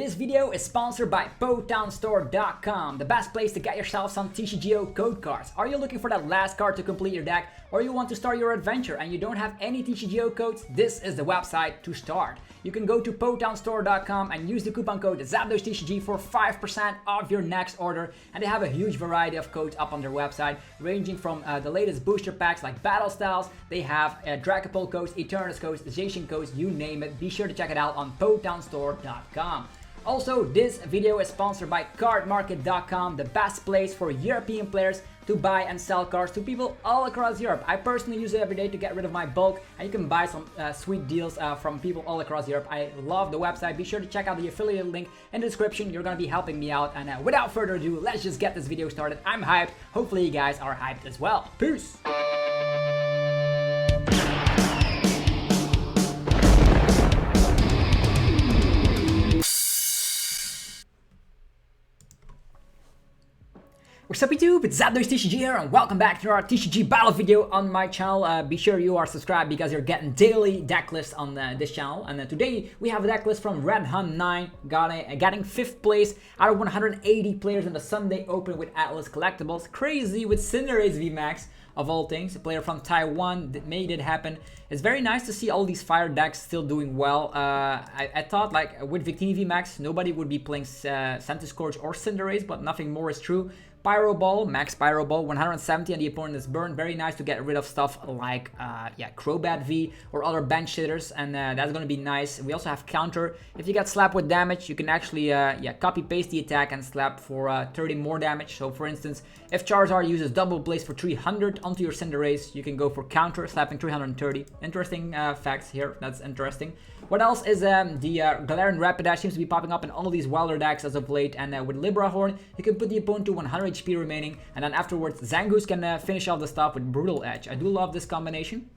This video is sponsored by PotownStore.com, the best place to get yourself some TCG code cards. Are you looking for that last card to complete your deck, or you want to start your adventure and you don't have any TCG codes? This is the website to start. You can go to PotownStore.com and use the coupon code ZapdosTCG for 5% off your next order. And they have a huge variety of codes up on their website, ranging from the latest booster packs like Battle Styles. They have Dragapult codes, Eternus codes, Zacian codes, you name it. Be sure to check it out on PotownStore.com. Also, this video is sponsored by CardMarket.com, the best place for European players to buy and sell cards to people all across Europe. I personally use it every day to get rid of my bulk, and you can buy some sweet deals from people all across Europe. I love the website. Be sure to check out the affiliate link in the description. You're going to be helping me out. And without further ado, let's just get this video started. I'm hyped. Hopefully you guys are hyped as well. Peace! What's up YouTube, it's ZapdosTCG here and welcome back to our TCG battle video on my channel. Be sure you are subscribed because you're getting daily deck lists on this channel. And today we have a deck list from RedHunt9, getting 5th place out of 180 players in the Sunday Open with Atlas Collectibles. Crazy with Cinderace VMAX of all things, a player from Taiwan that made it happen. It's very nice to see all these fire decks still doing well. I thought like with Victini VMAX, nobody would be playing Centiskorch or Cinderace, but nothing more is true. Pyro Ball, Max Pyro Ball, 170 and the opponent is burned. Very nice to get rid of stuff like Crobat V or other bench hitters, and that's gonna be nice. We also have counter. If you get slapped with damage, you can actually copy paste the attack and slap for 30 more damage. So for instance, if Charizard uses double blaze for 300 onto your Cinderace, you can go for counter, slapping 330. Interesting facts here. That's interesting. What else is the Galarian Rapidash seems to be popping up in all of these Welder decks as of late, and with Libra Horn, you can put the opponent to 100 HP remaining, and then afterwards Zangoose can finish off the stuff with Brutal Edge. I do love this combination.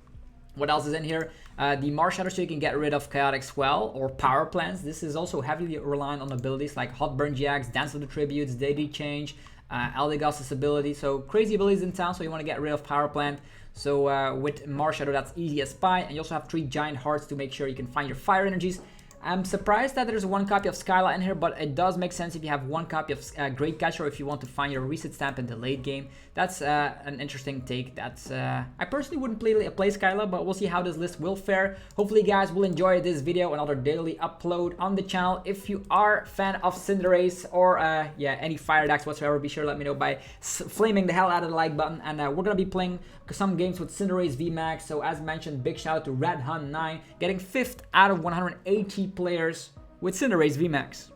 What else is in here? The Marshadow, so you can get rid of Chaotic Swell or Power Plants. This is also heavily reliant on abilities like Hot Burn GX, Dance of the Tributes, Daily Change, Eldegoss's ability. So crazy abilities in town, so you want to get rid of Power Plant. So with Marshadow, that's easy as pie. And you also have 3 Giant Hearts to make sure you can find your fire energies. I'm surprised that there's 1 copy of Skyla in here, but it does make sense if you have 1 copy of Great Catcher, or if you want to find your reset stamp in the late game. That's an interesting take. That's I personally wouldn't play Skyla, but we'll see how this list will fare. Hopefully you guys will enjoy this video, another daily upload on the channel. If you are a fan of Cinderace or any fire decks whatsoever, be sure to let me know by flaming the hell out of the like button. And we're gonna be playing some games with Cinderace VMAX. So as mentioned, big shout out to RedHunt9, getting 5th out of 180 players with Cinderace VMAX.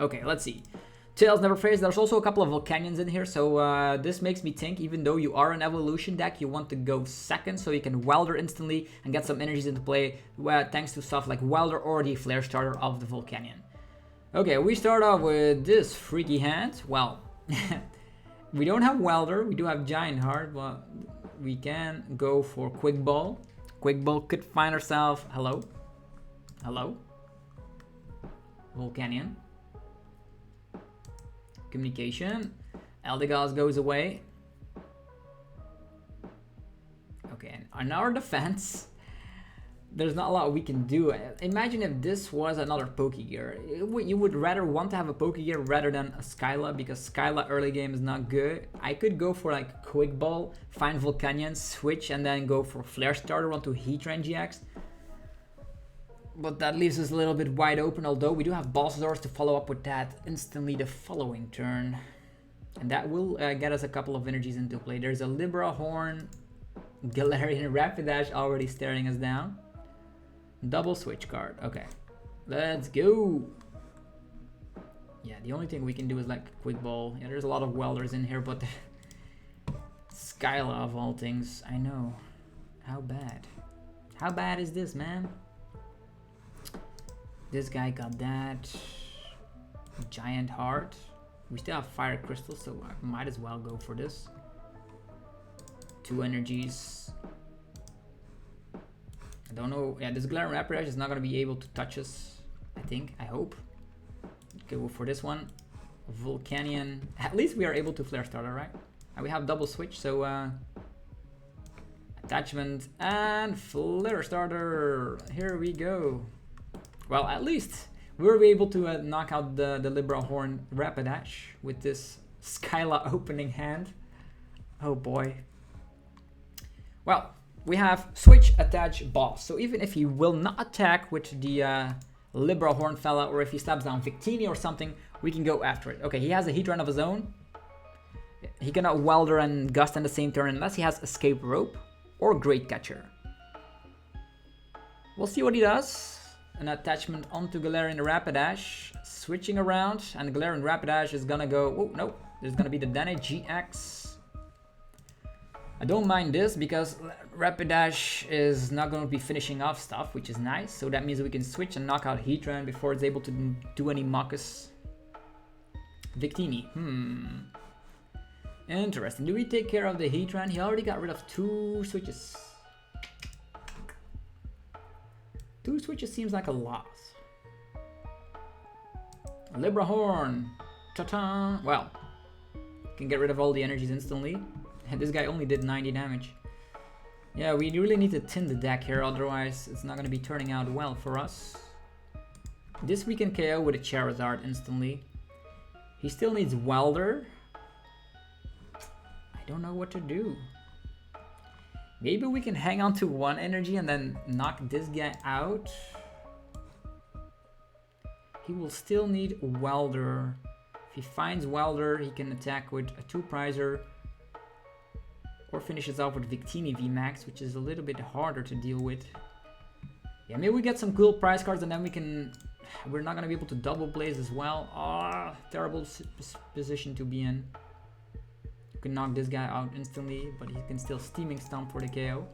Okay, let's see. Tails never fails. There's also a couple of Volcanions in here, so this makes me think, even though you are an evolution deck, you want to go 2nd so you can Welder instantly and get some energies into play, thanks to stuff like Welder or the Flare Starter of the Volcanion. Okay, we start off with this freaky hand. Well, we don't have Welder, we do have Giant Heart, but we can go for Quick Ball. Quick Ball could find ourselves, hello? Volcanion. Communication. Eldegoss goes away. Okay, and on our defense, there's not a lot we can do. Imagine if this was another Pokegear. You would rather want to have a Pokegear rather than a Skyla, because Skyla early game is not good. I could go for like Quick Ball, find Volcanion, switch, and then go for Flare Starter onto Heatran-GX. But that leaves us a little bit wide open, although we do have Bulbasaur to follow up with that instantly the following turn. And that will get us a couple of energies into play. There's a Libra Horn, Galarian Rapidash already staring us down. Double switch card. Okay, let's go. Yeah, the only thing we can do is like Quick Ball. Yeah, there's a lot of Welders in here, but Skyla of all things, I know. How bad? How bad is this, man? This guy got that Giant Heart. We still have Fire Crystal, so I might as well go for this. 2 energies. I don't know. Yeah, this Galarian Rapidash is not going to be able to touch us, I think. I hope. Go for this one. Volcanion. At least we are able to Flare Starter, right? And we have double switch, so attachment and Flare Starter. Here we go. Well, at least Were we able to knock out the Libra Horn Rapidash with this Skyla opening hand? Oh boy. Well, we have switch, attach, boss. So even if he will not attack with the Libra Horn fella, or if he stabs down Victini or something, we can go after it. Okay, he has a Heatran of his own. He cannot Welder and Gust in the same turn unless he has Escape Rope or Great Catcher. We'll see what he does. An attachment onto Galarian Rapidash, switching around, and the Galarian Rapidash is gonna go, oh no, there's gonna be the Dedenne-GX. I don't mind this because Rapidash is not going to be finishing off stuff, which is nice. So that means we can switch and knock out Heatran before it's able to do any muckus. Victini. Interesting. Do we take care of the Heatran? He already got rid of 2 switches. 2 switches seems like a lot. Libra Horn. Ta-ta. Well, can get rid of all the energies instantly. And this guy only did 90 damage. Yeah, we really need to tin the deck here, otherwise it's not going to be turning out well for us. This we can KO with a Charizard instantly. He still needs Welder. I don't know what to do. Maybe we can hang on to 1 energy and then knock this guy out. He will still need Welder. If he finds Welder, he can attack with a 2-prizer. Or finishes off with Victini VMAX, which is a little bit harder to deal with. Yeah, maybe we get some cool prize cards and then we can... We're not going to be able to double blaze as well. Ah, terrible position to be in. You can knock this guy out instantly, but he can still Steaming Stomp for the KO.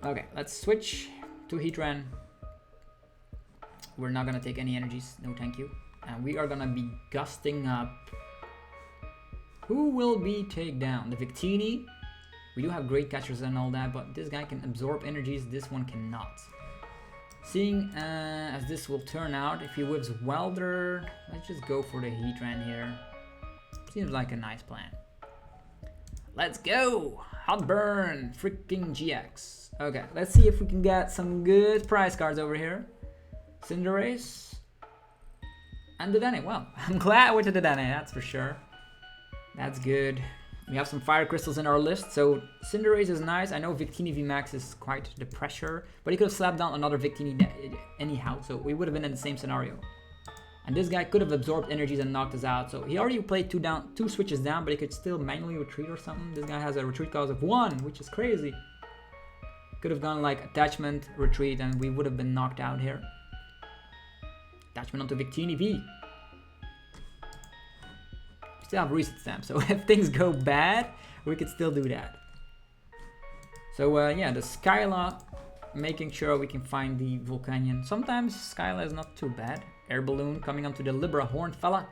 Okay, let's switch to Heatran. We're not going to take any energies, no thank you. And we are going to be gusting up. Who will be take down? The Victini. We do have great catchers and all that, but this guy can absorb energies, this one cannot. Seeing as this will turn out, if he whips Welder, let's just go for the Heatran here. Seems like a nice plan. Let's go! Hot Burn! Freaking GX. Okay, let's see if we can get some good prize cards over here. Cinderace. And Dedenne. Well, I'm glad with the Dedenne, that's for sure. That's good. We have some fire crystals in our list, so Cinderace is nice. I know Victini VMAX is quite the pressure, but he could have slapped down another Victini anyhow, so we would have been in the same scenario. And this guy could have absorbed energies and knocked us out, so he already played 2 switches down, but he could still manually retreat or something. This guy has a retreat cost of 1, which is crazy. Could have gone like attachment, retreat, and we would have been knocked out here. Attachment onto Victini V. Still have reset stamp, so if things go bad, we could still do that. So yeah, the Skyla, making sure we can find the Volcanion. Sometimes Skyla is not too bad. Air Balloon coming onto the Libra Horn fella.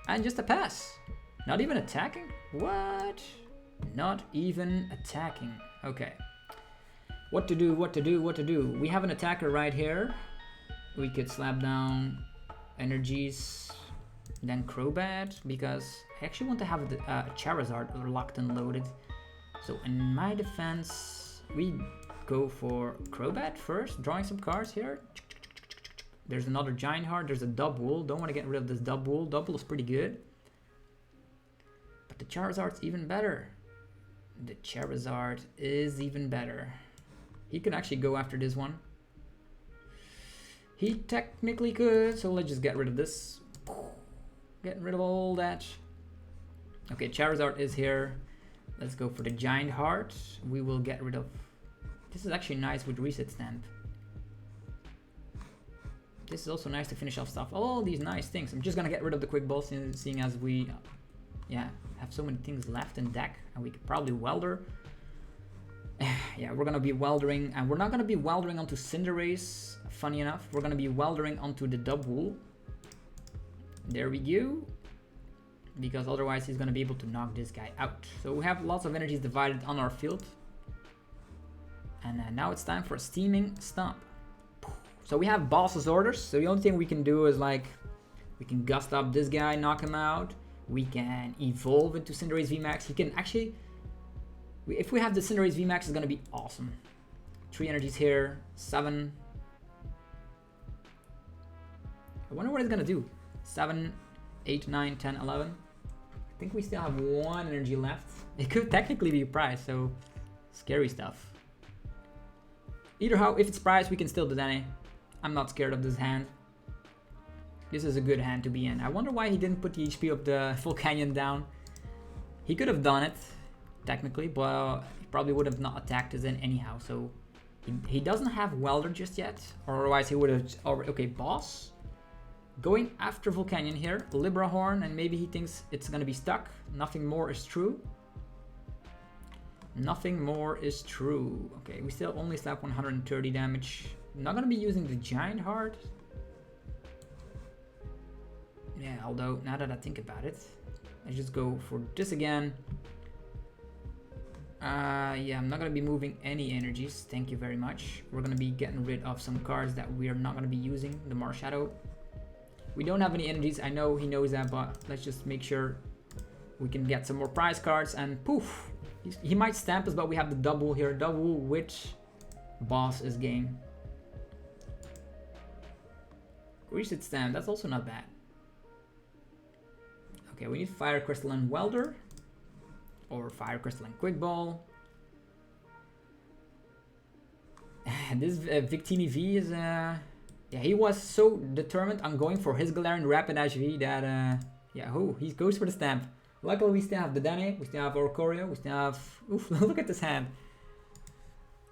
And just a pass. Not even attacking? What? Not even attacking. Okay. What to do, what to do, what to do? We have an attacker right here. We could slap down energies. Then Crobat, because I actually want to have a Charizard locked and loaded. So in my defense, we go for Crobat first, drawing some cards here. There's another Giant Heart, there's a Dubwool. Don't want to get rid of this Dubwool. Dubwool is pretty good. But the Charizard's even better. The Charizard is even better. He can actually go after this one. He technically could, so let's just get rid of this. Getting rid of all that. Okay, Charizard is here. Let's go for the Giant Heart. We will get rid of... This is actually nice with reset stamp. This is also nice to finish off stuff. All these nice things. I'm just gonna get rid of the Quick Ball, seeing as we have so many things left in deck, and we could probably Welder. Yeah, we're gonna be Weldering, and we're not gonna be Weldering onto Cinderace, funny enough. We're gonna be Weldering onto the Dubwool. There we go. Because otherwise he's gonna be able to knock this guy out. So we have lots of energies divided on our field. And now it's time for a Steaming Stomp. So we have boss's orders. So the only thing we can do is like, we can gust up this guy, knock him out. We can evolve into Cinderace VMAX. He can actually, if we have the Cinderace VMAX, it's gonna be awesome. 3 energies here, 7. I wonder what it's gonna do. 7, 8, 9, 10, 11. I think we still have 1 energy left. It could technically be a prize, so scary stuff. Either how, if it's prize, we can still Dedenne. I'm not scared of this hand. This is a good hand to be in. I wonder why he didn't put the HP of the Volcanion down. He could have done it, technically, but he probably would have not attacked us in anyhow. So he doesn't have Welder just yet, or otherwise he would have already. Okay, boss. Going after Volcanion here, Libra Horn, and maybe he thinks it's gonna be stuck. Nothing more is true. Nothing more is true. Okay, we still only slap 130 damage. Not gonna be using the Giant Heart. Yeah, although now that I think about it, I just go for this again. Yeah, I'm not gonna be moving any energies. Thank you very much. We're gonna be getting rid of some cards that we are not gonna be using. The Marshadow. We don't have any energies. I know he knows that, but let's just make sure we can get some more prize cards. And poof, he might stamp us, but we have the Dubwool here. Dubwool, which boss is game. Reset stamp. That's also not bad. Okay, we need Fire Crystal and Welder. Or Fire Crystal and Quick Ball. This Victini V is... yeah, he was so determined on going for his Galarian Rapidash V that... yeah, he goes for the stamp. Luckily, we still have the Dedenne, we still have Oricorio, we still have... Oof, look at this hand.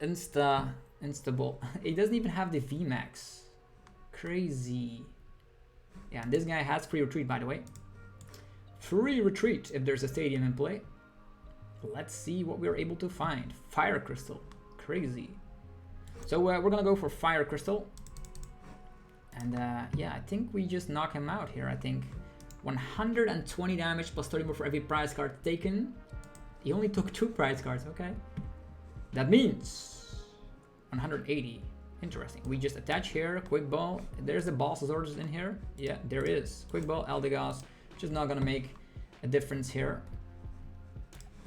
Insta-Bolt. He doesn't even have the VMAX. Crazy. Yeah, and this guy has free retreat, by the way. Free retreat if there's a stadium in play. Let's see what we're able to find. Fire Crystal. Crazy. So we're gonna go for Fire Crystal. And yeah, I think we just knock him out here, I think. 120 damage plus 30 more for every prize card taken. He only took 2 prize cards, okay. That means 180. Interesting. We just attach here, Quick Ball. There's the boss's orders in here. Yeah, there is. Quick Ball, Eldegoss. Just not gonna make a difference here.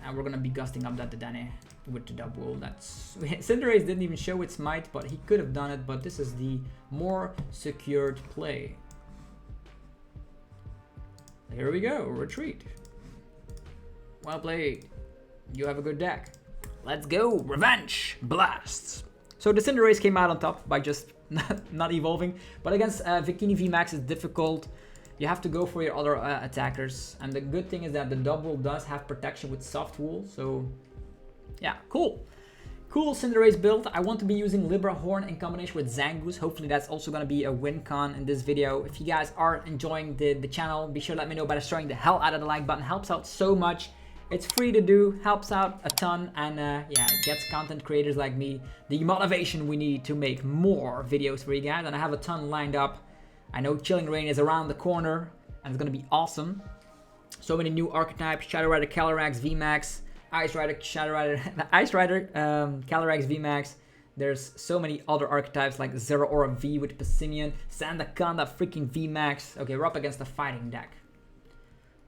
And we're gonna be gusting up that Dedenne with the Dubwool. That's Cinderace didn't even show its might, but he could have done it. But this is the more secured play. Here we go. Retreat. Well played. You have a good deck. Let's go. Revenge blasts. So the Cinderace came out on top by just not evolving. But against Victini VMAX is difficult. You have to go for your other attackers. And the good thing is that the Dubwool does have protection with Soft Wool. So yeah, cool. Cool Cinderace build. I want to be using Libra Horn in combination with Zangoose. Hopefully that's also going to be a win con in this video. If you guys are enjoying the channel, be sure to let me know by destroying the hell out of the like button. Helps out so much. It's free to do, helps out a ton, and yeah, it gets content creators like me the motivation we need to make more videos for you guys. And I have a ton lined up. I know Chilling Rain is around the corner, and it's gonna be awesome. So many new archetypes: Shadow Rider, Calyrex VMAX, Ice Rider, Shadow Rider, Ice Rider, Calyrex VMAX. There's so many other archetypes like Zeraora V with Passimian, Sandaconda freaking VMAX. Okay, we're up against a fighting deck.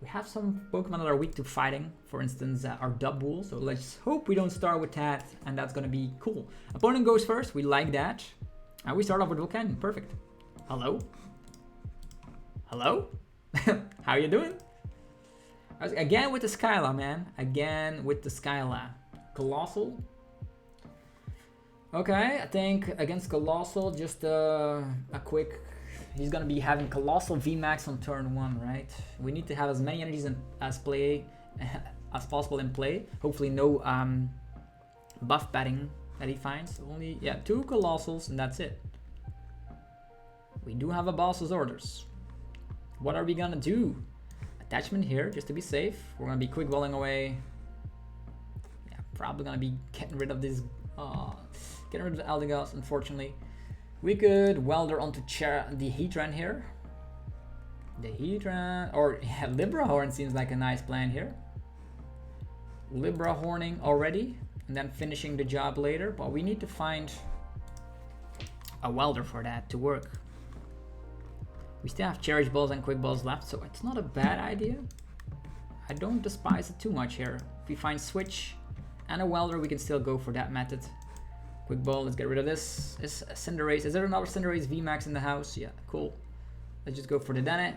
We have some Pokemon that are weak to fighting, for instance our Dubwool, so let's hope we don't start with that, and that's gonna be cool. Opponent goes first, we like that. And we start off with Volcanion, perfect. Hello? Hello? How you doing? Again with the Skyla, man. Again with the Skyla. Coalossal. Okay, I think against Coalossal, just a quick... He's gonna be having Coalossal VMAX on turn 1, right? We need to have as many energies as possible in play. Hopefully no buff padding that he finds. Only, yeah, 2 Coalossals and that's it. We do have a boss's orders. What are we gonna do? Attachment here, just to be safe. We're gonna be quick balling away. Yeah, probably gonna be getting rid of this. Getting rid of the Eldegoss, unfortunately. We could welder onto the Heatran here. The Heatran, or yeah, Libra Horn seems like a nice plan here. Libra Horning already, and then finishing the job later. But we need to find a welder for that to work. We still have Cherish Balls and Quick Balls left, so it's not a bad idea. I don't despise it too much here. If we find Switch and a welder, we can still go for that method. Quick ball, let's get rid of this. Is Cinderace, is there another Cinderace VMAX in the house? Yeah, cool. Let's just go for Dedenne.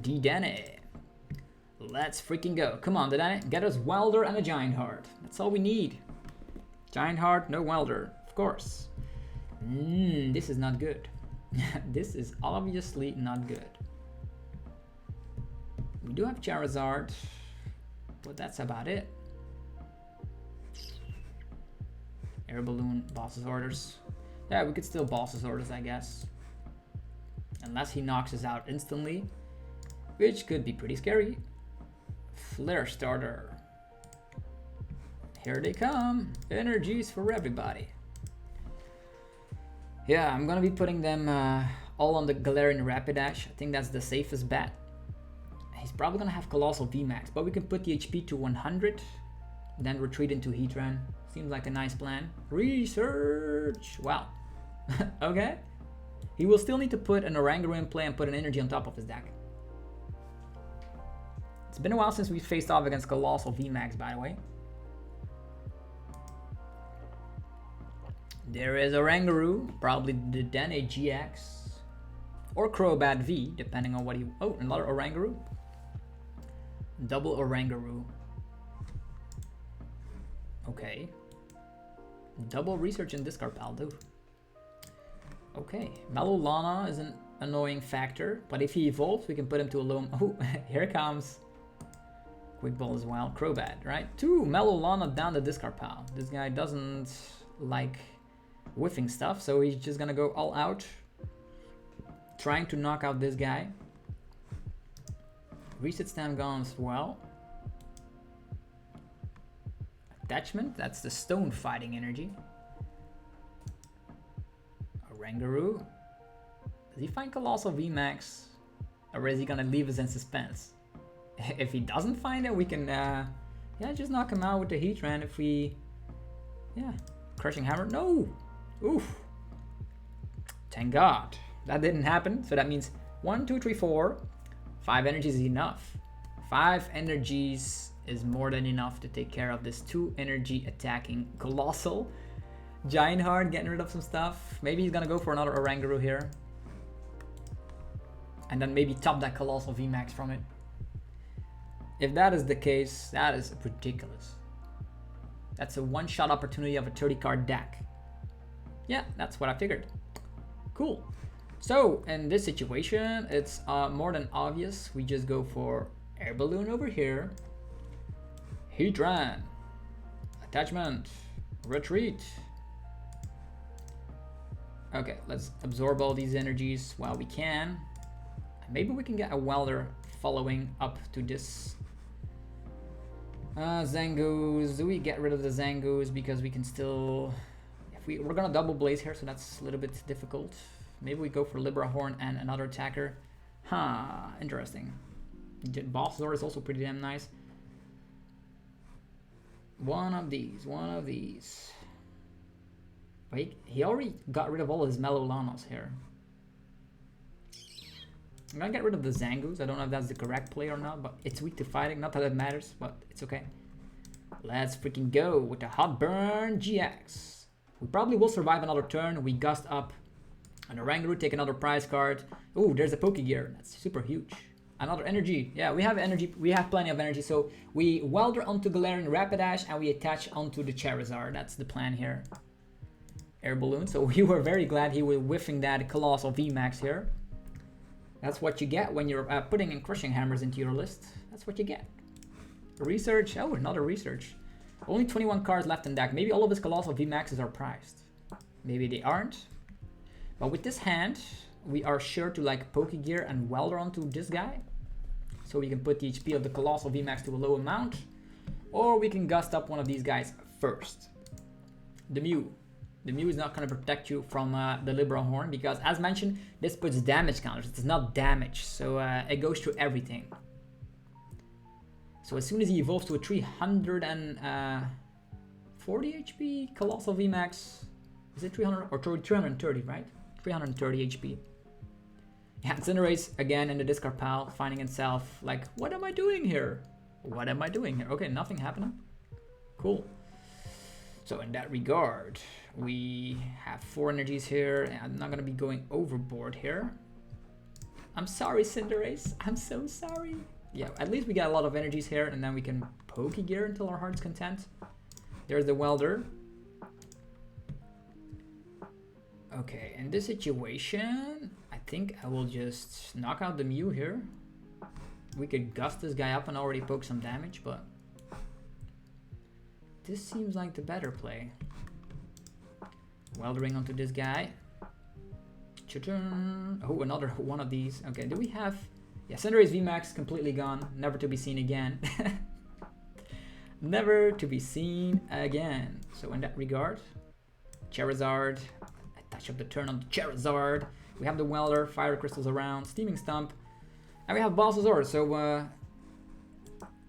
Dedenne. Let's freaking go. Come on, Dedenne. Get us Welder and a Giant Heart. That's all we need. Giant Heart, no Welder. Of course. This is not good. This is obviously not good. We do have Charizard, but that's about it. Air Balloon, Boss's Orders. Yeah, we could still Boss's Orders, I guess. Unless he knocks us out instantly, which could be pretty scary. Flare Starter. Here they come. Energies for everybody. Yeah, I'm gonna be putting them all on the Galarian Rapidash. I think that's the safest bet. He's probably gonna have Coalossal VMAX, but we can put the HP to 100, then retreat into Heatran. Seems like a nice plan. Research! Wow. Okay. He will still need to put an Oranguru in play and put an energy on top of his deck. It's been a while since we faced off against Coalossal VMAX, by the way. There is Oranguru, probably the Dedenne-GX, or Crobat V, depending on what he... Oh, another Oranguru. Double Oranguru. Okay. Double research and discard pal, dude. Okay, Melolana is an annoying factor, but if he evolves, we can put him to a low... Oh, here it comes. Quick ball as well. Crobat, right? 2 Melolana down the discard pile. This guy doesn't like whiffing stuff, so he's just gonna go all out, trying to knock out this guy. Reset stand gone as well. Attachment, that's the stone fighting energy. Oranguru. Does he find Coalossal VMAX? Or is he gonna leave us in suspense? If he doesn't find it, we can yeah, just knock him out with the Heatran if we... Yeah. Crushing Hammer. No! Oof. Thank God. That didn't happen. So that means 1, 2, 3, 4. 5 energies is enough. 5 energies is more than enough to take care of this 2 energy attacking Coalossal. Giant Heart, getting rid of some stuff. Maybe he's gonna go for another Oranguru here. And then maybe top that Coalossal VMAX from it. If that is the case, that is ridiculous. That's a one-shot opportunity of a 30-card deck. Yeah, that's what I figured. Cool. So, in this situation, it's more than obvious. We just go for Air Balloon over here. Heatran. Attachment. Retreat. Okay, let's absorb all these energies while we can. Maybe we can get a Welder following up to this Zangoose. Do we get rid of the Zangoose because we can still... If we're gonna double blaze here, so that's a little bit difficult. Maybe we go for Libra Horn and another attacker. Huh, interesting. Boss Zord is also pretty damn nice. One of these. But he already got rid of all his Melolanos here. I'm gonna get rid of the Zangoose. I don't know if that's the correct play or not, but it's weak to fighting. Not that it matters, but it's okay. Let's freaking go with the Hot Burn GX. We probably will survive another turn. We gust up an Oranguru, take another prize card. Oh, there's a Pokegear. That's super huge. Another energy. Yeah, we have energy. We have plenty of energy. So we welder onto Galarian Rapidash and we attach onto the Charizard. That's the plan here. Air Balloon. So we were very glad he was whiffing that Coalossal VMAX here. That's what you get when you're putting in Crushing Hammers into your list. That's what you get. Research. Oh, another research. Only 21 cards left in deck. Maybe all of his Coalossal VMAXs are prized. Maybe they aren't. But with this hand, we are sure to like Pokegear and welder onto this guy. So we can put the HP of the Coalossal VMAX to a low amount. Or we can gust up one of these guys first. The Mew. The Mew is not going to protect you from the Libra Horn because, as mentioned, this puts damage counters. It's not damage, so it goes through everything. So as soon as he evolves to a 340 HP Coalossal VMAX, is it 300 or 330, right? 330 HP. Yeah, Cinderace again in the discard pile, finding itself like, what am I doing here? What am I doing here? Okay, nothing happening. Cool. So in that regard, we have 4 energies here, and I'm not gonna be going overboard here. I'm sorry, Cinderace. I'm so sorry. Yeah, at least we got a lot of energies here, and then we can Pokegear until our heart's content. There's the Welder. Okay, in this situation, I think I will just knock out the Mew here. We could gust this guy up and already poke some damage, but this seems like the better play. Weldering onto this guy. Oh, another one of these. Okay, do we have... Yeah, Cinderace VMAX completely gone. Never to be seen again. Never to be seen again. So in that regard, Charizard. I touch up the turn on the Charizard. We have the Welder, Fire Crystals around, Steaming Stump. And we have BUSTED. So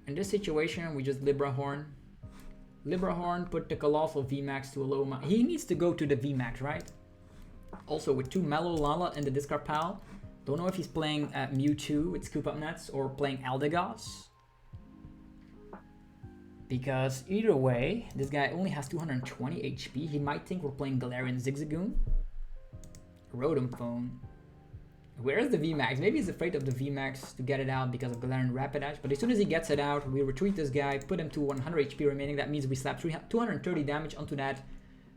in this situation, we just Libra Horn. Libra Horn, put the Coalossal VMAX to a low amount. He needs to go to the VMAX, right? Also with 2 Mellow Lala in the discard pile. Don't know if he's playing Mewtwo with Scoop Up Nets or playing Eldegoss. Because either way, this guy only has 220 HP. He might think we're playing Galarian Zigzagoon. Rotom Phone. Where's the VMAX? Maybe he's afraid of the VMAX to get it out because of Galarian Rapidash. But as soon as he gets it out, we retreat this guy, put him to 100 HP remaining. That means we slap 230 damage onto that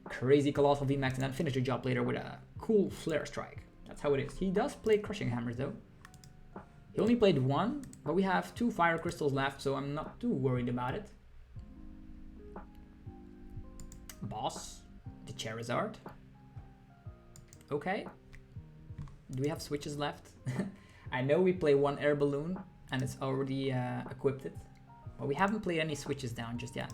crazy Coalossal VMAX and then finish the job later with a cool Flare Strike. That's how it is. He does play Crushing Hammers though. He only played 1, but we have 2 Fire Crystals left, so I'm not too worried about it. Boss, the Charizard. Okay. Do we have switches left? I know we play 1 Air Balloon and it's already equipped it, but we haven't played any switches down just yet.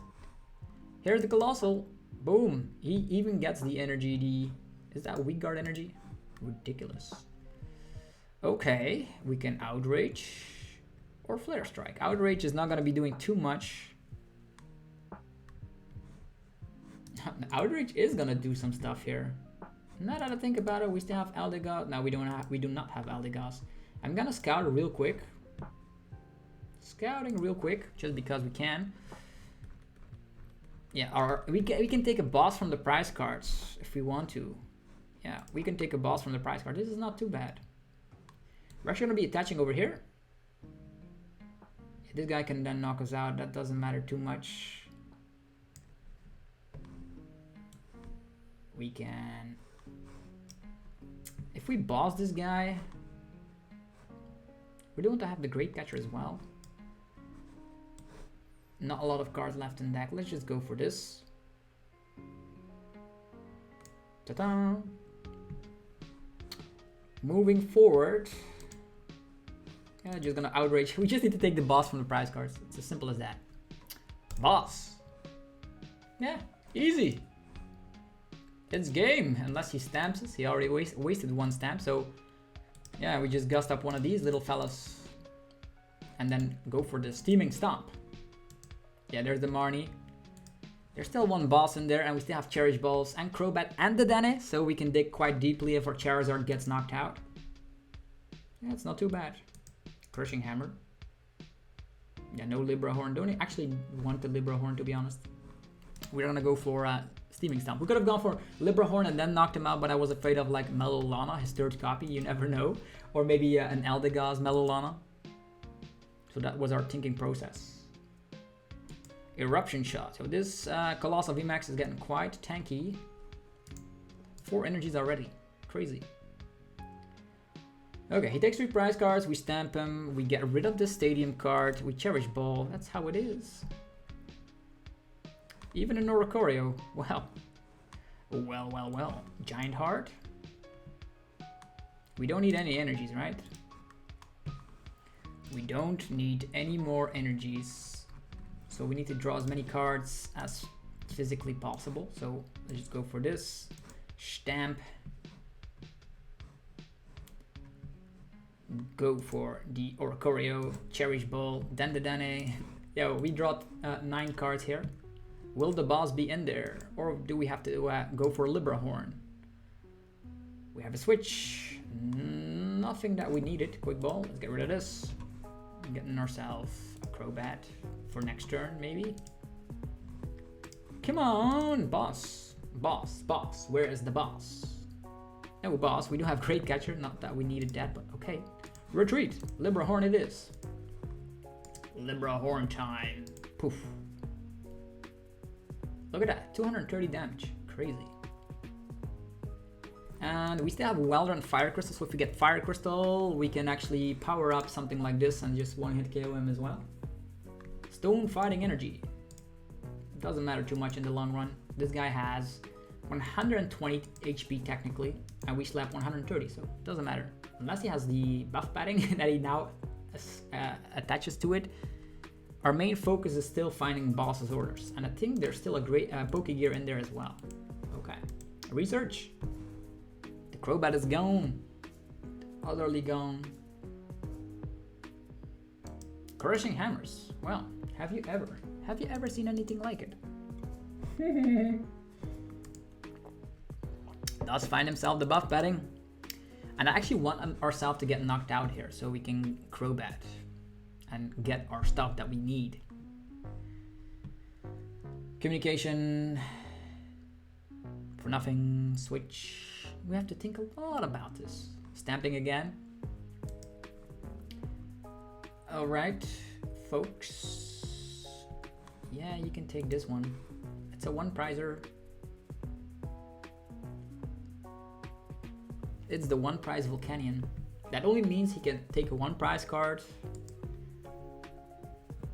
Here's the Coalossal. Boom. He even gets the energy. Is that Weak Guard energy? Ridiculous. Okay, we can Outrage or Flare Strike. Outrage is not going to be doing too much. Outrage is going to do some stuff here. Now that I think about it, we still have Eldegoss. No, we do not have Eldegoss. I'm gonna scout real quick. Scouting real quick, just because we can. Yeah, we can take a boss from the prize cards if we want to. Yeah, we can take a boss from the prize card. This is not too bad. We're actually gonna be attaching over here. Yeah, this guy can then knock us out. That doesn't matter too much. We can... If we boss this guy, we don't have the Great Catcher as well. Not a lot of cards left in deck. Let's just go for this. Ta-da! Moving forward. Yeah, just gonna Outrage. We just need to take the boss from the prize cards. It's as simple as that. Boss. Yeah, easy. It's game, unless he stamps us. He already wasted 1 stamp, so yeah, we just gust up one of these little fellas and then go for the Steaming Stomp. Yeah, there's the Marnie. There's still 1 boss in there, and we still have Cherish Balls and Crobat and Dedenne, so we can dig quite deeply if our Charizard gets knocked out. Yeah, it's not too bad. Crushing Hammer. Yeah, no Libra Horn. Don't actually want the Libra Horn, to be honest. We're gonna go for Steaming Stomp. We could have gone for Libra Horn and then knocked him out, but I was afraid of like Mellow Lana, his 3rd copy, you never know. Or maybe an Eldegoss Mellow Lana. So that was our thinking process. Eruption Shot. So this Coalossal VMAX is getting quite tanky. 4 energies already. Crazy. Okay, he takes 3 prize cards, we stamp him, we get rid of the Stadium card, we Cherish Ball. That's how it is. Even an Oricorio. Well. Giant Heart. We don't need any energies, right? We don't need any more energies. So we need to draw as many cards as physically possible. So let's just go for this. Stamp. Go for the Oricorio, Cherish Ball, then the Dedenne. Yeah, we draw 9 cards here. Will the boss be in there? Or do we have to go for Libra Horn? We have a switch. Nothing that we needed. Quick Ball. Let's get rid of this. Getting ourselves a Crobat for next turn, maybe. Come on, boss. Boss. Where is the boss? No, boss. We do have great catcher. Not that we needed that, but okay. Retreat. Libra Horn it is. Libra Horn time. Poof. Look at that. 230 damage. Crazy. And we still have Welder and Fire Crystal, so if we get Fire Crystal, we can actually power up something like this and just one-hit KO him as well. Stone Fighting Energy. Doesn't matter too much in the long run. This guy has 120 HP technically, and we slap 130, so it doesn't matter. Unless he has the buff padding that he now attaches to it. Our main focus is still finding boss's orders, and I think there's still a great Pokegear in there as well. Okay. Research. The Crobat is gone. Utterly gone. Crushing Hammers. Well, have you ever seen anything like it? Does find himself the buff padding. And I actually want ourselves to get knocked out here so we can Crobat and get our stuff that we need. Communication. For nothing. Switch. We have to think a lot about this. Stamping again. Alright, folks. Yeah, you can take this one. It's a one prizer. It's the one prize Volcanion. That only means he can take a one prize card.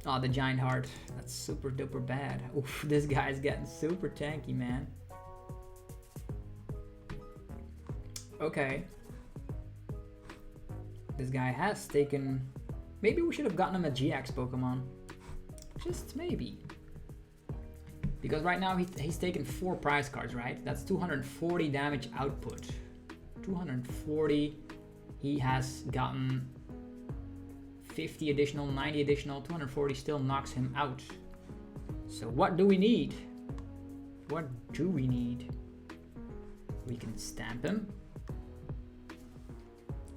Oh, the Giant Heart. That's super duper bad. Oof, this guy's getting super tanky, man. Okay. This guy has taken... Maybe we should have gotten him a GX Pokemon. Just maybe. Because right now he's taken 4 prize cards, right? That's 240 damage output. 240. He has gotten 50 additional, 90 additional, 240 still knocks him out. So what do we need? What do we need? We can stamp him.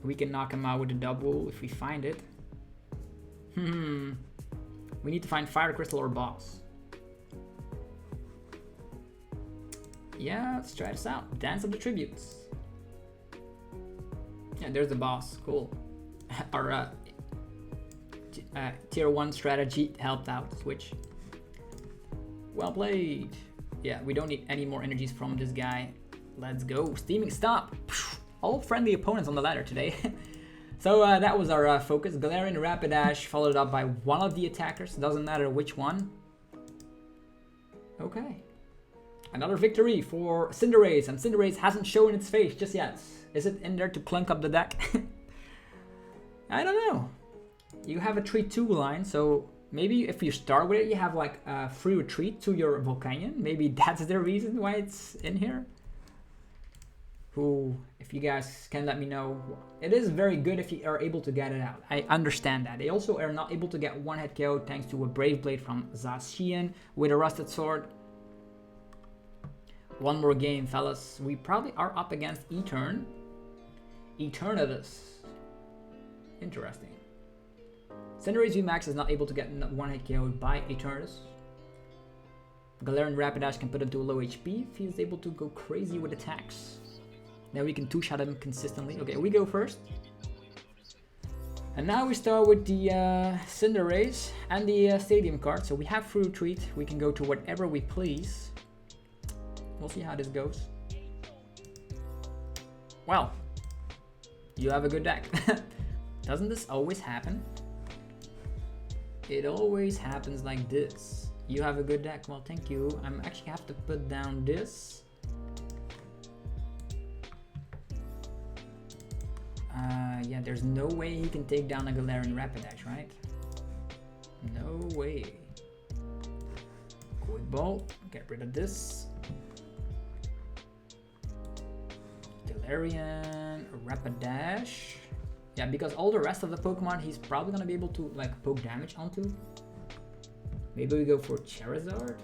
We can knock him out with a Dubwool if we find it. We need to find Fire Crystal or boss. Yeah, let's try this out. Dance of the Tributes. Yeah, there's the boss. Cool. Our tier 1 strategy helped out. Switch. Well played. Yeah, we don't need any more energies from this guy. Let's go. Steaming Stop. All friendly opponents on the ladder today. So that was our focus. Galarian Rapidash followed up by one of the attackers. Doesn't matter which one. Okay. Another victory for Cinderace, and Cinderace hasn't shown its face just yet. Is it in there to clunk up the deck? I don't know. You have a 3-2 line, so maybe if you start with it, you have like a free retreat to your Volcanion. Maybe that's the reason why it's in here. Who, if you guys can let me know, it is very good if you are able to get it out. I understand that. They also are not able to get one-hit KO thanks to a Brave Blade from Zacian with a Rusted Sword. One more game, fellas. We probably are up against Eternatus. Interesting. Cinderace VMAX is not able to get one-hit KO'd by Eternatus. Galarian Rapidash can put him to low HP if he's able to go crazy with attacks. Then we can two-shot him consistently. Okay, we go first. And now we start with the Cinderace and the Stadium card. So we have free retreat. We can go to whatever we please. We'll see how this goes. Well, you have a good deck. Doesn't this always happen? It always happens like this. You have a good deck. Well, thank you. I'm actually have to put down this. Yeah, there's no way he can take down a Galarian Rapidash, right? No way. Quick Ball. Get rid of this. Galarian Rapidash. Yeah, because all the rest of the Pokemon he's probably gonna be able to like poke damage onto. Maybe we go for Charizard.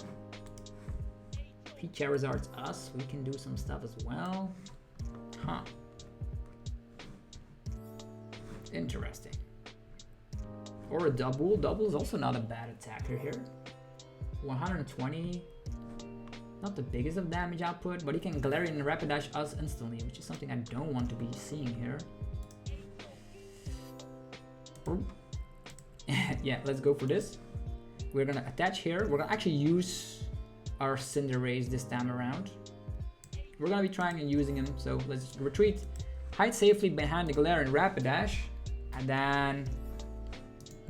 If he Charizards us, we can do some stuff as well. Huh. Interesting. Or a Dubwool. Dubwool is also not a bad attacker here. 120. Not the biggest of damage output, but he can Galarian Rapidash us instantly, which is something I don't want to be seeing here. Yeah, let's go for this. We're gonna attach here. We're gonna actually use our Cinderace this time around. We're gonna be trying and using him, so let's retreat. Hide safely behind the Galarian Rapidash, and then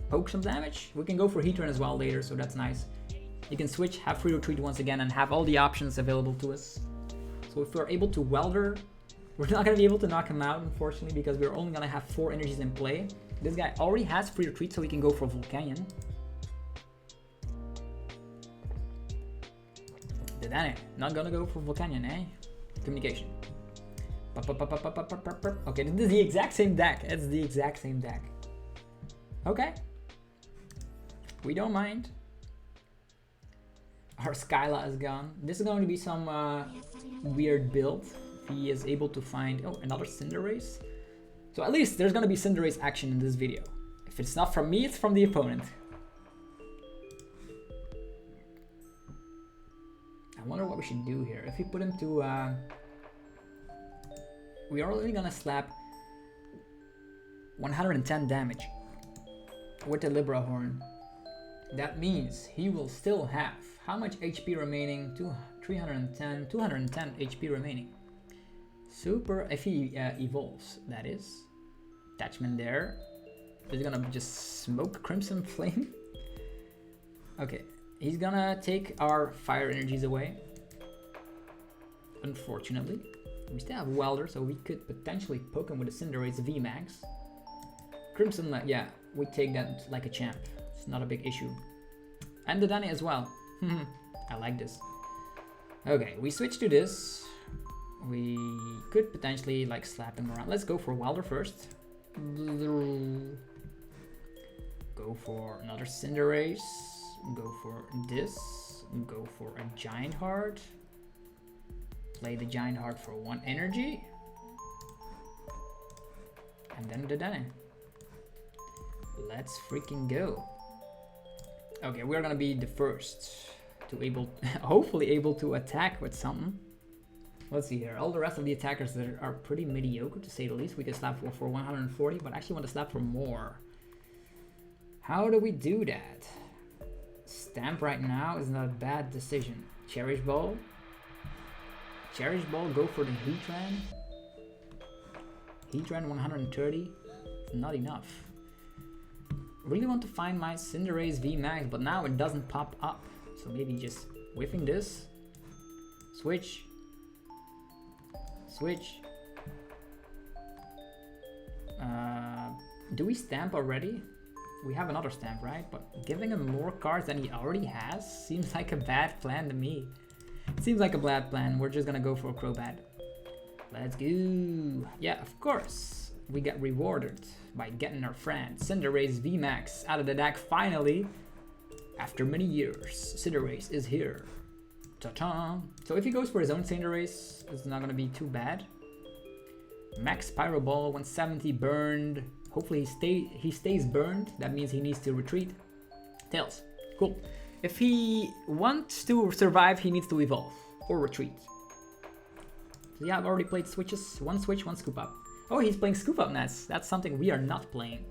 poke some damage. We can go for Heatran as well later, so that's nice. You can switch, have free retreat once again, and have all the options available to us. So if we're able to Welder, we're not gonna be able to knock him out, unfortunately, because we're only gonna have 4 energies in play. This guy already has free retreat, so we can go for Volcanion. Dedenne, not gonna go for Volcanion, eh? Communication. Okay, this is the exact same deck. It's the exact same deck. Okay. We don't mind. Our Skyla is gone. This is going to be some weird build. If he is able to find... Oh, another Cinderace. So at least there's going to be Cinderace action in this video. If it's not from me, it's from the opponent. I wonder what we should do here. If we put him to... we are only going to slap 110 damage with the Libra horn. That means he will still have how much HP remaining? 210 HP remaining. Super, if he evolves, that is. Attachment there. He's gonna just smoke Crimson Flame. Okay, he's gonna take our fire energies away. Unfortunately. We still have Welder, so we could potentially poke him with a Cinderace VMAX. Crimson, yeah, we take that like a champ. It's not a big issue. And the Dedenne as well. I like this. Okay, we switch to this. We could potentially like slap him around. Let's go for Welder first. Go for another Cinderace. Go for this. Go for a Giant Heart. Play the Giant Heart for 1 energy. And then the Dedenne. Let's freaking go. Okay, we're gonna be the first to hopefully able to attack with something. Let's see here. All the rest of the attackers that are pretty mediocre, to say the least. We can slap for 140, but I actually want to slap for more. How do we do that? Stamp right now is not a bad decision. Cherish Ball. Cherish Ball, go for the Heatran. Heatran 130. It's not enough. Really want to find my Cinderace VMAX, but now it doesn't pop up. So maybe just whiffing this. Switch. Switch. Do we stamp already? We have another stamp, right? But giving him more cards than he already has seems like a bad plan to me. Seems like a bad plan. We're just gonna go for a Crobat. Let's go. Yeah, of course. We got rewarded by getting our friend Cinderace VMAX out of the deck finally. After many years, Cinderace is here. Ta-ta! So if he goes for his own Cinderace, it's not gonna be too bad. Max Pyro Ball 170 burned. Hopefully he stays burned. That means he needs to retreat. Tails. Cool. If he wants to survive, he needs to evolve or retreat. So yeah, I've already played switches. 1 switch, 1 scoop up. Oh, he's playing scoop up nets. That's something we are not playing.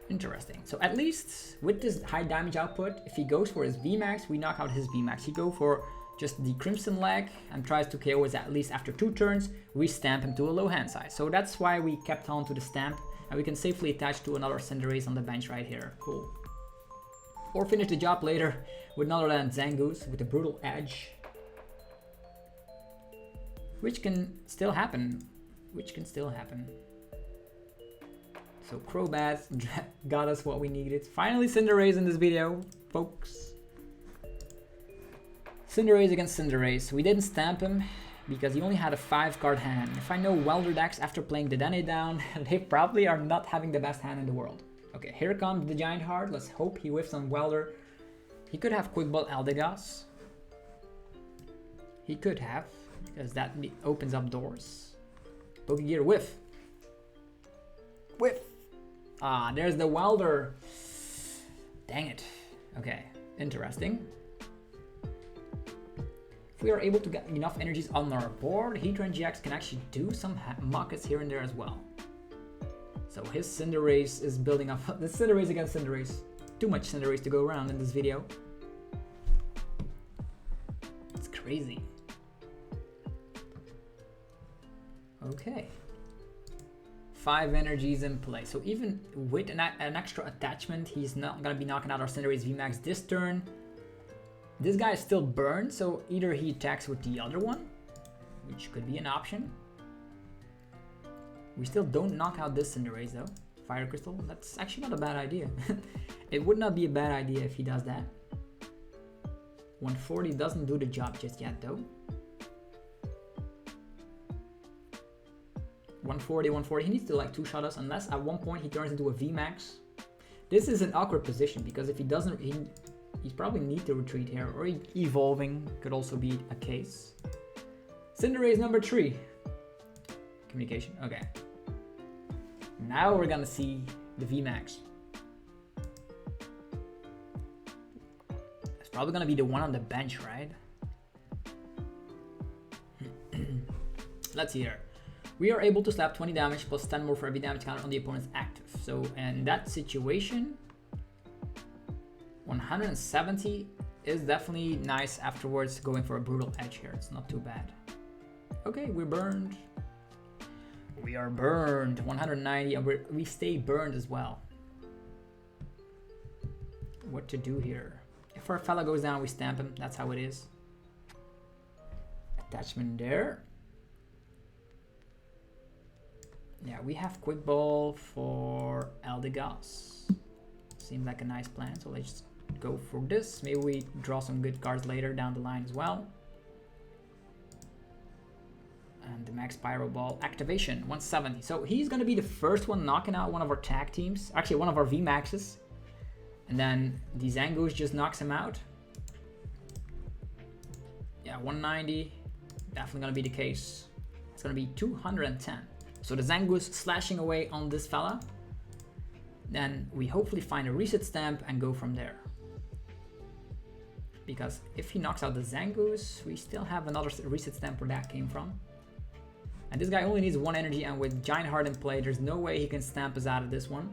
Interesting. So at least with this high damage output, if he goes for his VMAX, we knock out his VMAX. He go for just the Crimson leg and tries to KO us at least after 2 turns. We stamp him to a low hand size. So that's why we kept on to the stamp, and we can safely attach to another Cinderace on the bench right here. Cool. Or finish the job later with another than Zangoose with a Brutal Edge. Which can still happen. So Crobat got us what we needed. Finally Cinderace in this video, folks. Cinderace against Cinderace. We didn't stamp him because he only had a 5-card hand. If I know Welder decks after playing the Dedenne down, they probably are not having the best hand in the world. Okay, here comes the Giant Heart. Let's hope he whiffs on Welder. He could have Quick Ball Eldegoss. He could have, because that opens up doors. Pokegear whiff. Whiff. Ah, there's the Welder. Dang it. Okay, interesting. If we are able to get enough energies on our board, Heatran-GX can actually do some muckets here and there as well. So his Cinderace is building up. The Cinderace against Cinderace. Too much Cinderace to go around in this video. It's crazy. Okay. 5 energies in play. So even with an extra attachment, he's not going to be knocking out our Cinderace VMAX this turn. This guy is still burned, so either he attacks with the other one, which could be an option. We still don't knock out this Cinderace though. Fire Crystal, that's actually not a bad idea. It would not be a bad idea if he does that. 140 doesn't do the job just yet though. 140, he needs to like two-shot us unless at one point he turns into a VMAX. This is an awkward position because if he doesn't, he's probably need to retreat here, or evolving could also be a case. Cinderace number 3. Communication, okay. Now we're gonna see the VMAX. It's probably gonna be the one on the bench, right? Let's see here. We are able to slap 20 damage plus 10 more for every damage counter on the opponent's active. So in that situation, 170 is definitely nice afterwards, going for a brutal edge here. It's not too bad. Okay, we're burned. We are burned. 190, and we stay burned as well. What to do here? If our fella goes down, we stamp him. That's how it is. Attachment there. Yeah, we have Quick Ball for Eldegoss. Seems like a nice plan, so let's go for this. Maybe we draw some good cards later down the line as well. And the Max Pyro Ball activation, 170. So he's going to be the first one knocking out one of our tag teams. Actually, one of our VMAXs. And then the Zangoose just knocks him out. Yeah, 190. Definitely going to be the case. It's going to be 210. So the Zangoose slashing away on this fella. Then we hopefully find a reset stamp and go from there. Because if he knocks out the Zangoose, we still have another reset stamp where that came from. And this guy only needs 1 energy, and with Giant Heart in play, there's no way he can stamp us out of this one.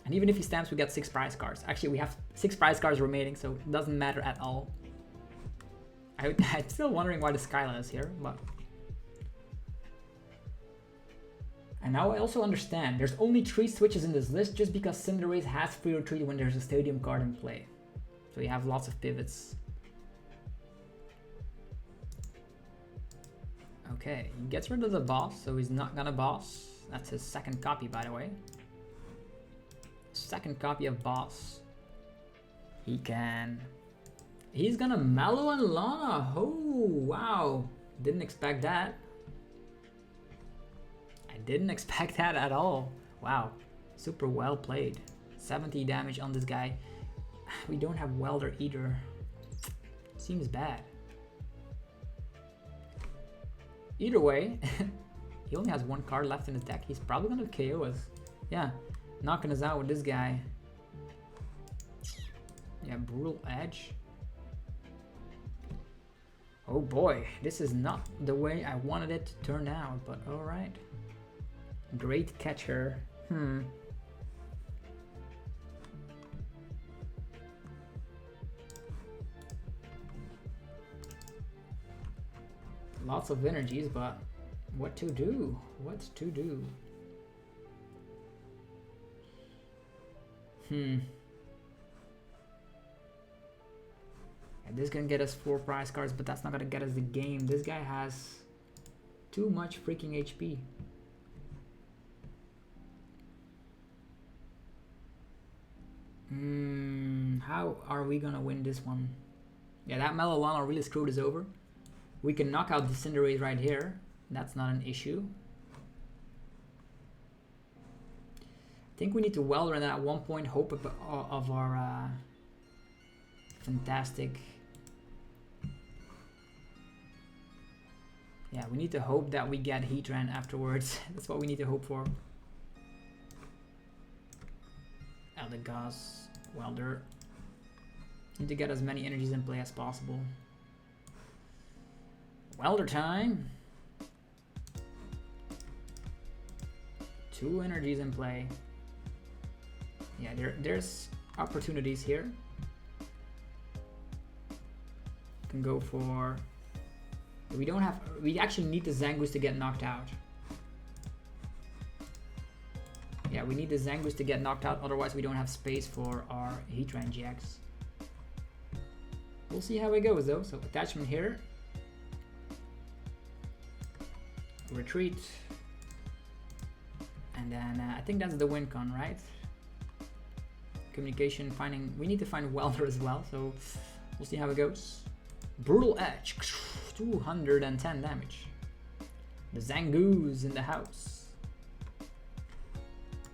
And even if he stamps, we get 6 prize cards. Actually, we have 6 prize cards remaining, so it doesn't matter at all. I'm still wondering why the Skyla is here, but... And now I also understand, there's only 3 switches in this list just because Cinderace has free retreat when there's a stadium card in play. So you have lots of pivots. Okay, he gets rid of the boss, so he's not gonna boss. That's his second copy, by the way. Second copy of boss. He's gonna Mallow and Lana. Oh, wow. Didn't expect that. Didn't expect that at all. Wow, super well played. 70 damage on this guy. We don't have Welder either. Seems bad. Either way, he only has 1 card left in his deck. He's probably gonna KO us. Yeah, knocking us out with this guy. Yeah, brutal edge. Oh boy, this is not the way I wanted it to turn out, but all right. Great catcher. Lots of energies, but what to do? What to do? And this can get us 4 prize cards, but that's not gonna get us the game. This guy has too much freaking HP. How are we gonna win this one? Yeah, that Melalana really screwed us over. We can knock out the Cinderace right here. That's not an issue. I think we need to Welder and at one point hope of our fantastic... Yeah, we need to hope that we get Heatran afterwards. That's what we need to hope for. Eldegoss, Welder. Need to get as many energies in play as possible. Welder time. 2 energies in play. Yeah, there's opportunities here. Can go for. We actually need the Zangoose to get knocked out. Yeah, we need the Zangoose to get knocked out, otherwise we don't have space for our Heatran-GX. We'll see how it goes though. So attachment here. Retreat. And then I think that's the win con, right? Communication, finding, we need to find Welder as well, so we'll see how it goes. Brutal Edge, 210 damage. The Zangoose in the house.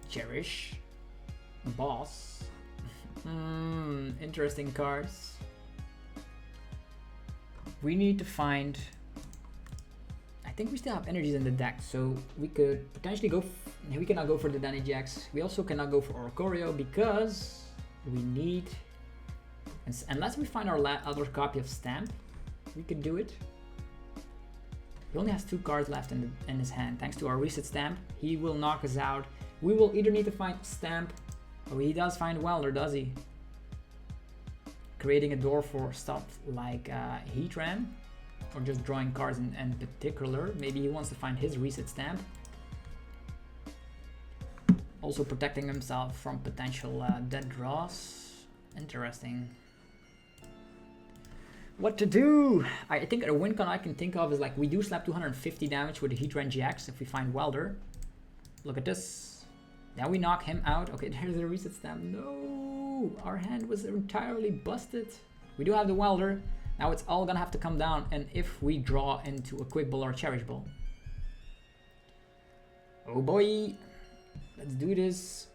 Cherish. Boss. Interesting cards. We need to find. I think we still have energies in the deck, so we could potentially go. We cannot go for the Dedenne-GX. We also cannot go for OHKO'd because we need. Unless we find our other copy of Stamp, we could do it. He only has 2 cards left in his hand. Thanks to our reset Stamp, he will knock us out. We will either need to find Stamp, or he does find Welder, does he? Creating a door for stuff like Heatran, or just drawing cards in particular. Maybe he wants to find his reset Stamp. Also protecting himself from potential dead draws. Interesting. What to do? I think a win con I can think of is like we do slap 250 damage with the Heatran-GX if we find Welder. Look at this. Now we knock him out. Okay, there's a reset Stamp. No, our hand was entirely busted. We do have the Welder. Now it's all gonna have to come down, and if we draw into a Quick Ball or Cherish Ball. Oh boy, let's do this.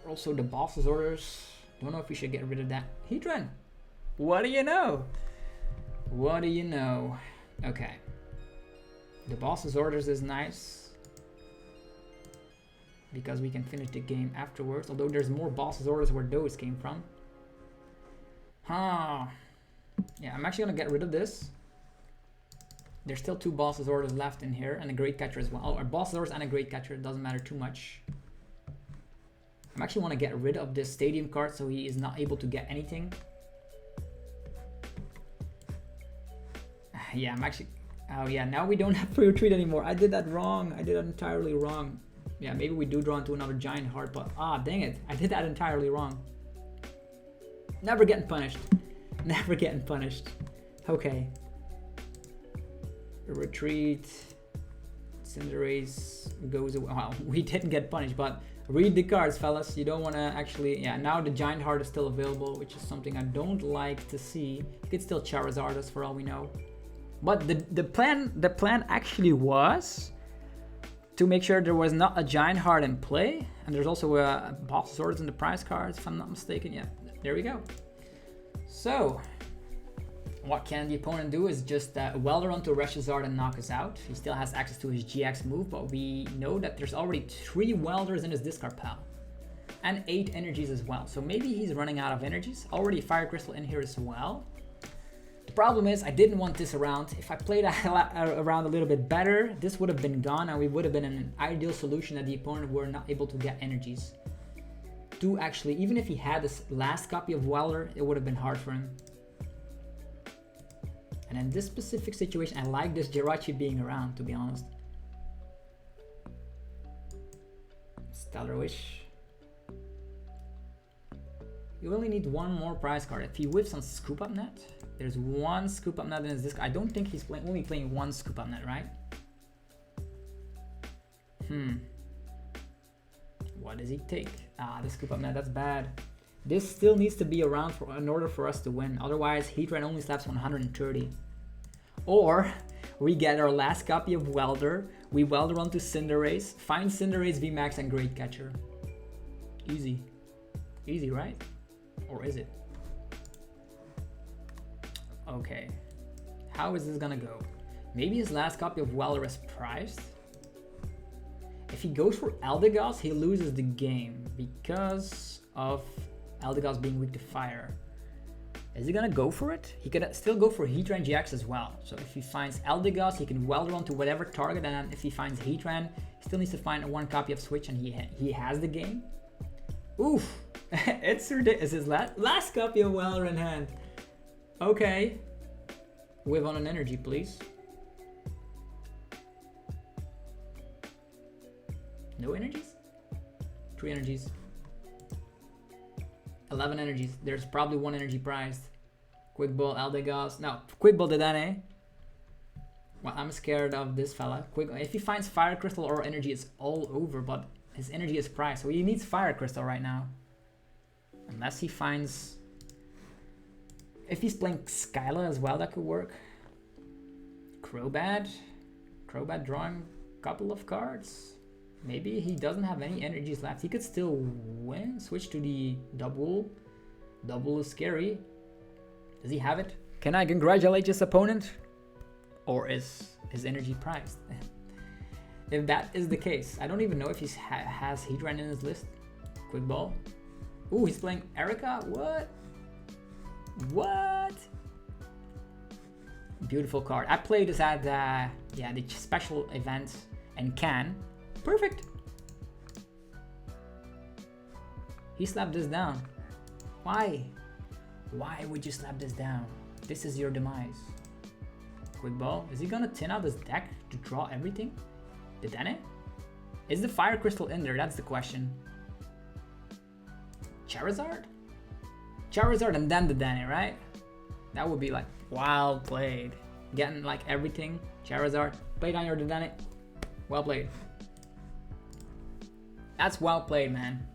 Also the boss's orders. Don't know if we should get rid of that. Heatran, what do you know? What do you know? Okay. The boss's orders is nice, because we can finish the game afterwards, although there's more boss's orders where those came from. Huh. Yeah, I'm actually gonna get rid of this. There's still 2 boss's orders left in here, and a great catcher as well. Oh, a boss's orders and a great catcher, it doesn't matter too much. I actually want to get rid of this stadium card so he is not able to get anything. Yeah, I'm actually. Oh yeah, now we don't have free retreat anymore. I did that wrong. I did that entirely wrong. Yeah, maybe we do draw into another giant heart, but dang it, I did that entirely wrong. Never getting punished. Never getting punished. Okay. Retreat. Cinderace goes away. Well, we didn't get punished, but read the cards, fellas. You don't want to actually. Yeah, now the giant heart is still available, which is something I don't like to see. You could still Charizard us for all we know. But the plan actually was to make sure there was not a giant heart in play, and there's also a boss swords in the prize cards, if I'm not mistaken. Yeah, there we go. So what can the opponent do is just Welder onto ReshiZard and knock us out. He still has access to his GX move, but we know that there's already 3 Welders in his discard pile. And 8 energies as well. So maybe he's running out of energies. Already Fire Crystal in here as well. The problem is I didn't want this around. If I played around a little bit better, this would have been gone, and we would have been in an ideal solution that the opponent were not able to get energies. To actually, even if he had this last copy of Welder, it would have been hard for him. And in this specific situation, I like this Jirachi being around, to be honest. Stellar Wish. You only need 1 more prize card. If he whiffs on Scoop Up Net, there's 1 Scoop Up Net in his disc. I don't think he's only playing 1 Scoop Up Net, right? What does he take? The Scoop Up Net, that's bad. This still needs to be around in order for us to win. Otherwise, Heatran only slaps 130. Or we get our last copy of Welder. We Welder onto Cinderace, find Cinderace VMAX and Great Catcher. Easy. Easy, right? Or is it? Okay. How is this gonna go? Maybe his last copy of Welder is priced. If he goes for Eldegoss, he loses the game because of Eldegoss being weak to fire. Is he gonna go for it? He could still go for Heatran-GX as well. So if he finds Eldegoss, he can Welder onto whatever target, and then if he finds Heatran, he still needs to find one copy of Switch, and he has the game. Oof! It's his last copy of Welder in hand. Okay. Whip on an energy, please. No energies? 3 energies. 11 energies. There's probably 1 energy prized. Quick Ball, Eldegoss. No, Quick Ball Dedenne. Well, I'm scared of this fella. If he finds Fire Crystal or energy, it's all over, but his energy is prized. So he needs Fire Crystal right now. Unless he finds... If he's playing Skyla as well, that could work. Crobat. Crobat drawing a couple of cards. Maybe he doesn't have any energies left. He could still win. Switch to the Dubwool. Dubwool is scary. Does he have it? Can I congratulate his opponent? Or is his energy prized? If that is the case, I don't even know if he has Heatran in his list. Quick Ball. Ooh, he's playing Erica? What? What? Beautiful card. I played this at the special event in Cannes. Perfect. He slapped this down. Why? Why would you slap this down? This is your demise. Quick Ball. Is he gonna tin out his deck to draw everything? Dedenne? Is the Fire Crystal in there? That's the question. Charizard? Charizard and then Dedenne, right? That would be like wild played. Getting like everything. Charizard. Play down your Dedenne. Well played. That's well played, man.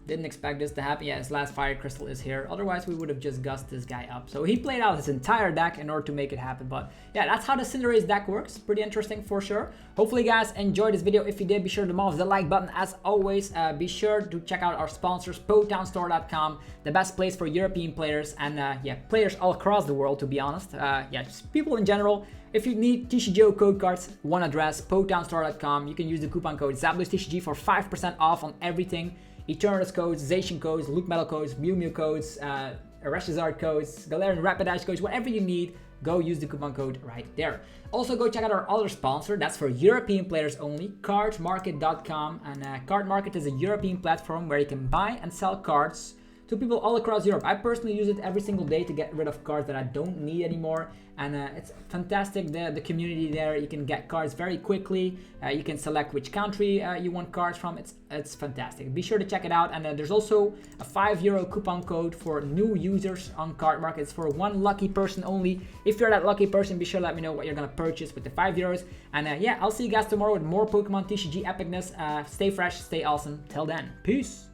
Didn't expect this to happen. Yeah, his last Fire Crystal is here. Otherwise, we would have just gussed this guy up. So he played out his entire deck in order to make it happen. But yeah, that's how the Cinderace deck works. Pretty interesting for sure. Hopefully, you guys enjoyed this video. If you did, be sure to demolish the like button. As always, be sure to check out our sponsors, PokeTownStore.com, the best place for European players and yeah, players all across the world, to be honest. Yeah, just people in general. If you need TCG code cards, one address, PokeTownStore.com. You can use the coupon code ZABLOSTCG for 5% off on everything. Eternus codes, Zacian codes, Luke Metal codes, Mew Mew codes, ReshiZard codes, Galarian Rapidash codes, whatever you need, go use the coupon code right there. Also, go check out our other sponsor, that's for European players only, cardmarket.com. And Card Market is a European platform where you can buy and sell cards to people all across Europe. I personally use it every single day to get rid of cards that I don't need anymore. And it's fantastic, the community there. You can get cards very quickly. You can select which country you want cards from. It's fantastic. Be sure to check it out. And there's also a €5 coupon code for new users on Card Market. It's for one lucky person only. If you're that lucky person, be sure to let me know what you're gonna purchase with the €5. And yeah, I'll see you guys tomorrow with more Pokemon TCG epicness. Stay fresh, stay awesome. Till then, peace.